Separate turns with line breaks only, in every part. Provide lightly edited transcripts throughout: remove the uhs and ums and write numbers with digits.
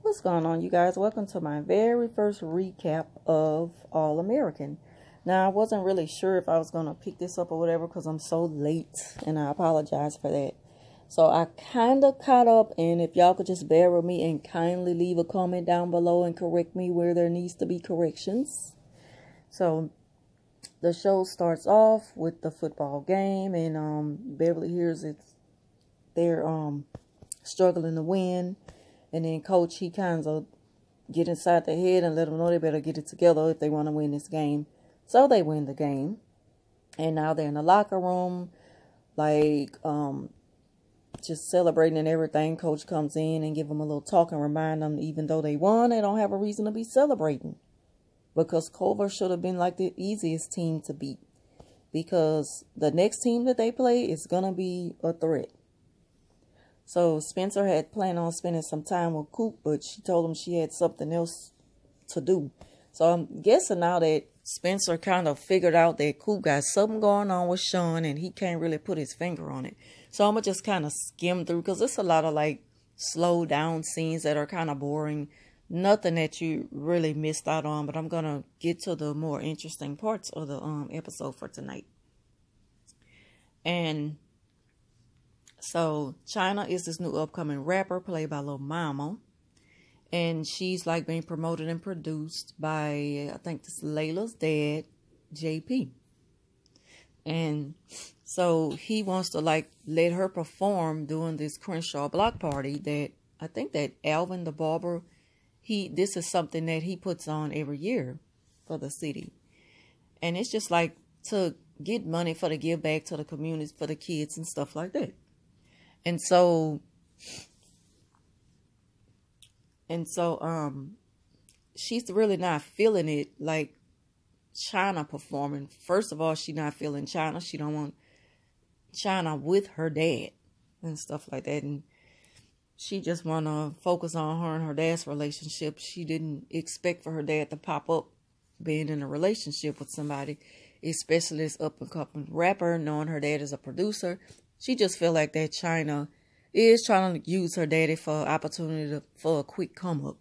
What's going on, you guys? Welcome to my very first recap of All American. Now, I wasn't really sure if I was going to pick this up or whatever because I'm so late, and I apologize for that. So I kind of caught up, and if y'all could just bear with me and kindly leave a comment down below and correct me where there needs to be corrections. So the show starts off with the football game, and Beverly Hills, they're struggling to win. And then coach, he kind of get inside their head and let them know they better get it together if they want to win this game. So they win the game. And now they're in the locker room, like, just celebrating and everything. Coach comes in and give them a little talk and remind them, even though they won, they don't have a reason to be celebrating. Because Culver should have been like the easiest team to beat. Because the next team that they play is going to be a threat. So Spencer had planned on spending some time with Coop, but she told him she had something else to do. So I'm guessing now that Spencer kind of figured out that Coop got something going on with Sean and he can't really put his finger on it. So I'm going to just kind of skim through because there's a lot of like slow down scenes that are kind of boring. Nothing that you really missed out on, but I'm going to get to the more interesting parts of the episode for tonight. And so China is this new upcoming rapper played by Lil Mama. And she's like being promoted and produced by, I think this is Layla's dad, JP. And so he wants to like let her perform during this Crenshaw block party that I think that Alvin the barber, this is something that he puts on every year for the city. And it's just like to get money for the give back to the communities for the kids and stuff like that. And so she's really not feeling it like China performing. First of all, she's not feeling China. She don't want China with her dad and stuff like that. And she just want to focus on her and her dad's relationship. She didn't expect for her dad to pop up being in a relationship with somebody, especially this up-and-coming rapper, knowing her dad is a producer. She just feel like that China is trying to use her daddy for opportunity for a quick come-up.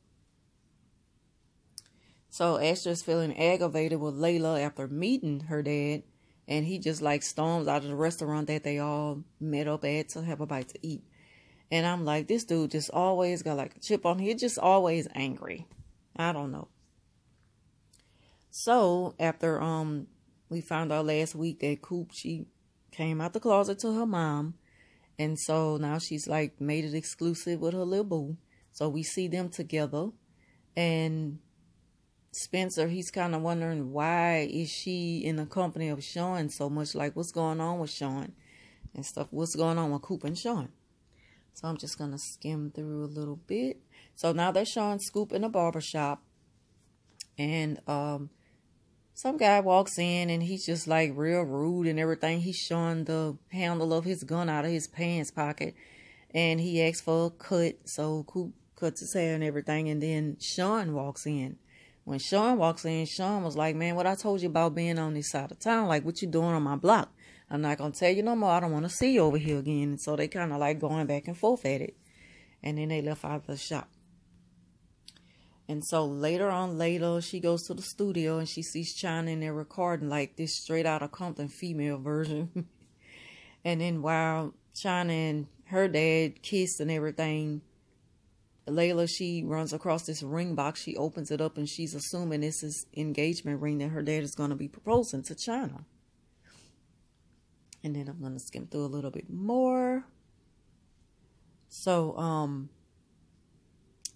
So Esther's feeling aggravated with Layla after meeting her dad, and he just like storms out of the restaurant that they all met up at to have a bite to eat. And I'm like, this dude just always got like a chip on him. He's just always angry. I don't know. So after we found out last week that Coop, she came out the closet to her mom. And so now she's like made it exclusive with her little boo. So we see them together. And Spencer, he's kind of wondering why is she in the company of Sean so much, like what's going on with Sean and stuff. What's going on with Coop and Sean. So I'm just going to skim through a little bit. So now they're showing Scoop in a barbershop. And some guy walks in and he's just like real rude and everything. He's showing the handle of his gun out of his pants pocket. And he asks for a cut. So Coop cuts his hair and everything. And then Sean walks in. When Sean walks in, Sean was like, man, what I told you about being on this side of town? Like, what you doing on my block? I'm not going to tell you no more. I don't want to see you over here again. And so they kind of like going back and forth at it. And then they left out of the shop. And so later on, she goes to the studio and she sees China in there recording like this straight out of Compton female version. And then while China and her dad kissed and everything, Layla, she runs across this ring box. She opens it up and she's assuming this is engagement ring that her dad is going to be proposing to China. And then I'm going to skim through a little bit more. So,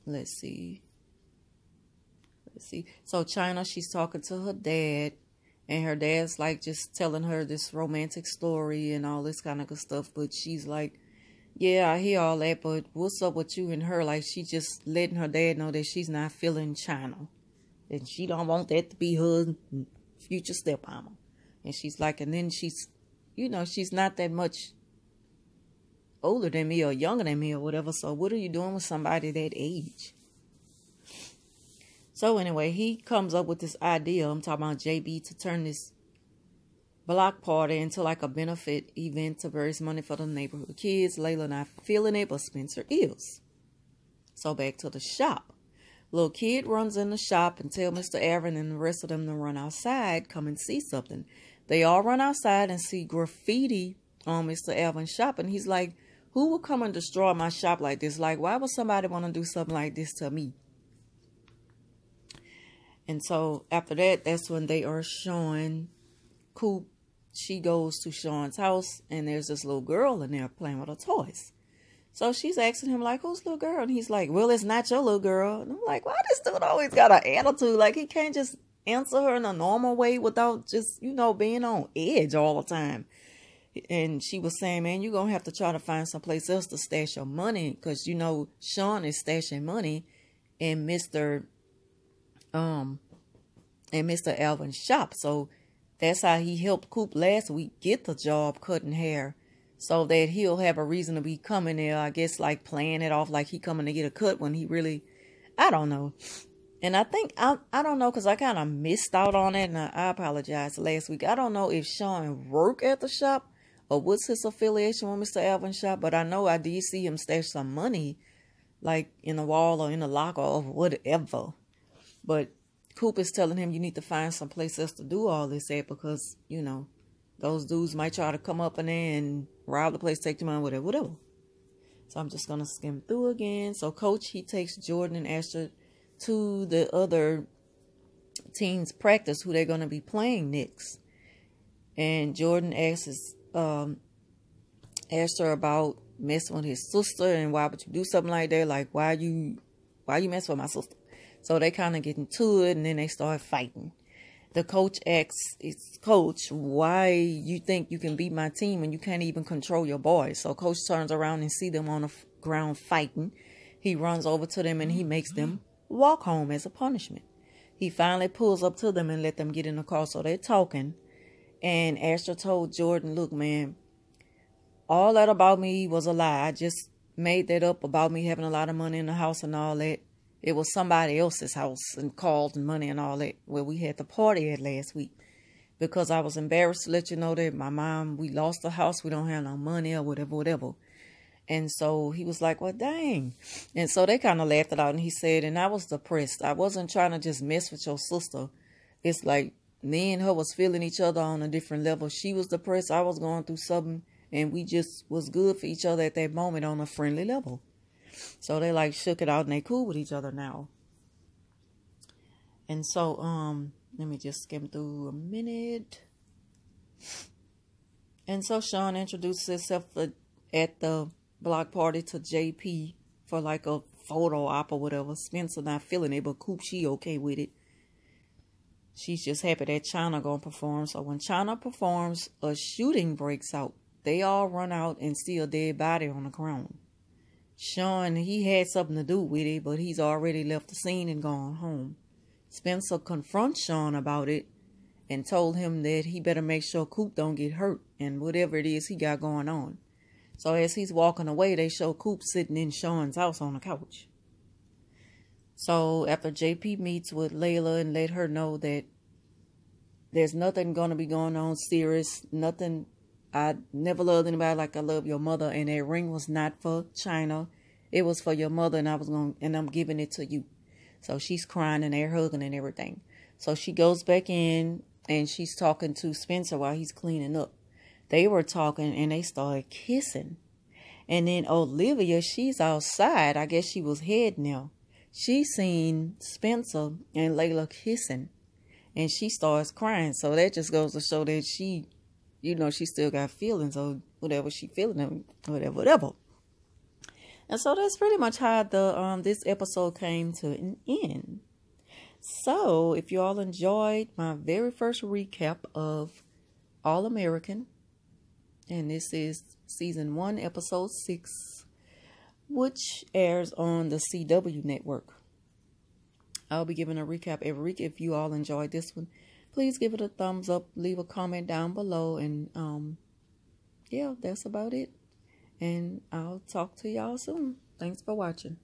let's see. So China, she's talking to her dad. And her dad's like just telling her this romantic story and all this kind of good stuff. But she's like, yeah, I hear all that. But what's up with you and her? Like she's just letting her dad know that she's not feeling China. And she don't want that to be her future stepmama. And she's like, and then she's, you know, she's not that much older than me or younger than me or whatever. So what are you doing with somebody that age? So anyway, he comes up with this idea, I'm talking about JB, to turn this block party into like a benefit event to raise money for the neighborhood kids. Layla not feeling it, but Spencer is. So back to the shop. Little kid runs in the shop and tell Mr. Aaron and the rest of them to run outside, come and see something. They all run outside and see graffiti on Mr. Alvin's shop. And he's like, who will come and destroy my shop like this? Like, why would somebody want to do something like this to me? And so after that, that's when they are showing Coop. She goes to Sean's house and there's this little girl in there playing with her toys. So she's asking him, like, who's little girl? And he's like, well, it's not your little girl. And I'm like, why this dude always got an attitude? Like, he can't just answer her in a normal way without just, you know, being on edge all the time. And she was saying, man, you're going to have to try to find someplace else to stash your money. Because, you know, Sean is stashing money in Mr. Alvin's shop. So that's how he helped Coop last week get the job cutting hair. So that he'll have a reason to be coming there, I guess, like playing it off like he coming to get a cut when he really, I don't know. And I think, I don't know, because I kind of missed out on it, and I apologize last week. I don't know if Sean worked at the shop or what's his affiliation with Mr. Alvin's shop, but I know I did see him stash some money, like in the wall or in the locker or whatever. But Coop is telling him you need to find some place else to do all this at because, you know, those dudes might try to come up in there and rob the place, take the money, whatever. So I'm just going to skim through again. So Coach, he takes Jordan and Asher to the other team's practice, who they're going to be playing next. And Jordan asks Asher about messing with his sister and why would you do something like that? Like, why you mess with my sister? So they kind of get into it and then they start fighting. The coach asks his coach, why you think you can beat my team and you can't even control your boys? So coach turns around and see them on the ground fighting. He runs over to them and he makes them walk home as a punishment. He finally pulls up to them and let them get in the car. So they're talking. And Asher told Jordan, look, man, all that about me was a lie. I just made that up about me having a lot of money in the house and all that. It was somebody else's house and called and money and all that where we had the party at last week. Because I was embarrassed to let you know that my mom, we lost the house. We don't have no money or whatever. And so he was like, well, dang. And so they kind of laughed it out. And he said, and I was depressed. I wasn't trying to just mess with your sister. It's like me and her was feeling each other on a different level. She was depressed. I was going through something. And we just was good for each other at that moment on a friendly level. So they like shook it out and they cool with each other now. And so, let me just skim through a minute. And so Sean introduces himself at the block party to JP for like a photo op or whatever. Spencer not feeling it, but Coop, she okay with it. She's just happy that China gonna perform. So when China performs, a shooting breaks out. They all run out and see a dead body on the ground. Sean, he had something to do with it, but he's already left the scene and gone home. Spencer confronts Sean about it and told him that he better make sure Coop don't get hurt and whatever it is he got going on. So as he's walking away, they show Coop sitting in Sean's house on the couch. So after JP meets with Layla and let her know that there's nothing going to be going on serious, nothing. I never loved anybody like I love your mother, and that ring was not for China. It was for your mother, and I'm giving it to you. So she's crying and they're hugging and everything. So she goes back in and she's talking to Spencer while he's cleaning up. They were talking and they started kissing. And then Olivia, she's outside. I guess she was heading now. She seen Spencer and Layla kissing, and she starts crying. So that just goes to show that she, you know, she still got feelings or whatever she feeling, whatever. And so that's pretty much how the this episode came to an end. So if you all enjoyed my very first recap of All American, and this is season 1, episode 6, which airs on the CW network. I'll be giving a recap every week. If you all enjoyed this one, please give it a thumbs up, leave a comment down below, and yeah, that's about it. And I'll talk to y'all soon. Thanks for watching.